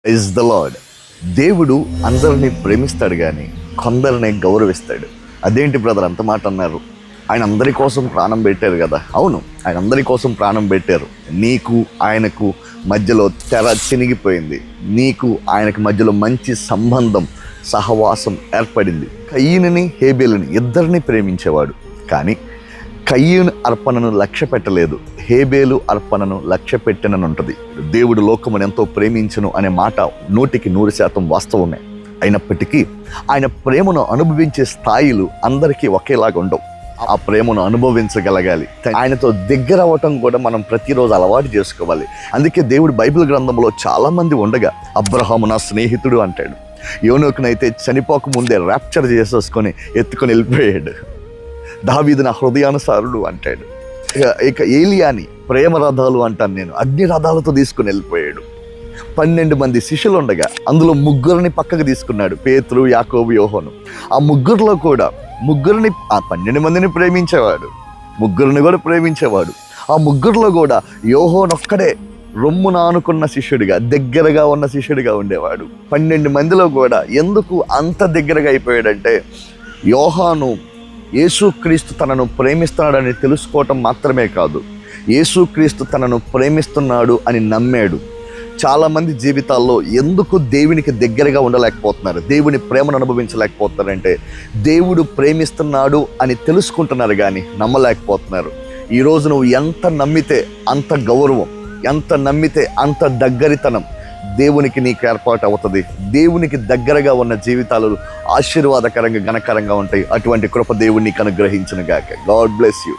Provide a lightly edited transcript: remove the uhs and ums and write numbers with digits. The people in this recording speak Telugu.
Is the lord. దేవుడు అందరినీ ప్రేమిస్తాడు కానీ కొందరిని గౌరవిస్తాడు. అదేంటి బ్రదర్ అంత మాట అన్నారు? ఆయన అందరి కోసం ప్రాణం పెట్టారు కదా. అవును, ఆయన అందరి కోసం ప్రాణం పెట్టారు. నీకు ఆయనకు మధ్యలో తెర చినిగిపోయింది. నీకు ఆయనకు మధ్యలో మంచి సంబంధం, సహవాసం ఏర్పడింది. కయీనుని హేబేలుని ఇద్దరిని ప్రేమించేవాడు, కానీ కయీను అర్పణను లక్ష్య పెట్టలేదు, హేబేలు అర్పణను లక్ష్య పెట్టిననుంటుంది. దేవుడు లోకమును ఎంతో ప్రేమించును అనే మాట 100% వాస్తవమే. అయినప్పటికీ ఆయన ప్రేమను అనుభవించే స్థాయిలు అందరికీ ఒకేలాగా ఉండవు. ఆ ప్రేమను అనుభవించగలగాలి. ఆయనతో దగ్గర అవ్వటం కూడా మనం ప్రతిరోజు అలవాటు చేసుకోవాలి. అందుకే దేవుడు బైబిల్ గ్రంథంలో చాలామంది ఉండగా అబ్రహాము నా స్నేహితుడు అంటాడు. యోనోకునైతే చనిపోకముందే ర్యాప్చర్ చేసేసుకొని ఎత్తుకొని వెళ్ళిపోయాడు. దావీదు నా హృదయానుసారుడు అంటాడు. ఇక ఏలియాని ప్రేమ రథాలు అంటాను నేను, అగ్ని రథాలతో తీసుకుని వెళ్ళిపోయాడు. 12 మంది శిష్యులు ఉండగా అందులో 3 పక్కకు తీసుకున్నాడు, పేతురు, యాకోబు, యోహాను. ఆ ముగ్గురిలో కూడా ఆ 12 మందిని ప్రేమించేవాడు, 3 కూడా ప్రేమించేవాడు. ఆ 3 కూడా యోహాను ఒక్కడే రొమ్మున ఆనుకున్న శిష్యుడిగా, దగ్గరగా ఉన్న శిష్యుడిగా ఉండేవాడు. 12 మందిలో కూడా ఎందుకు అంత దగ్గరగా అయిపోయాడంటే, యోహాను యేసుక్రీస్తు తనను ప్రేమిస్తున్నాడని తెలుసుకోవటం మాత్రమే కాదు, యేసుక్రీస్తు తనను ప్రేమిస్తున్నాడు అని నమ్మాడు. చాలామంది జీవితాల్లో ఎందుకు దేవునికి దగ్గరగా ఉండలేకపోతున్నారు, దేవుని ప్రేమను అనుభవించలేకపోతున్నారంటే, దేవుడు ప్రేమిస్తున్నాడు అని తెలుసుకుంటున్నారు కానీ నమ్మలేకపోతున్నారు. ఈరోజు నువ్వు ఎంత నమ్మితే అంత గౌరవం, ఎంత నమ్మితే అంత దగ్గరితనం దేవునికి నీకు ఏర్పాటు అవుతుంది. దేవునికి దగ్గరగా ఉన్న జీవితాలు ఆశీర్వాదకరంగా, ఘనకరంగా ఉంటాయి. అటువంటి కృప దేవుడు నీకు అనుగ్రహించును గాక. God bless you.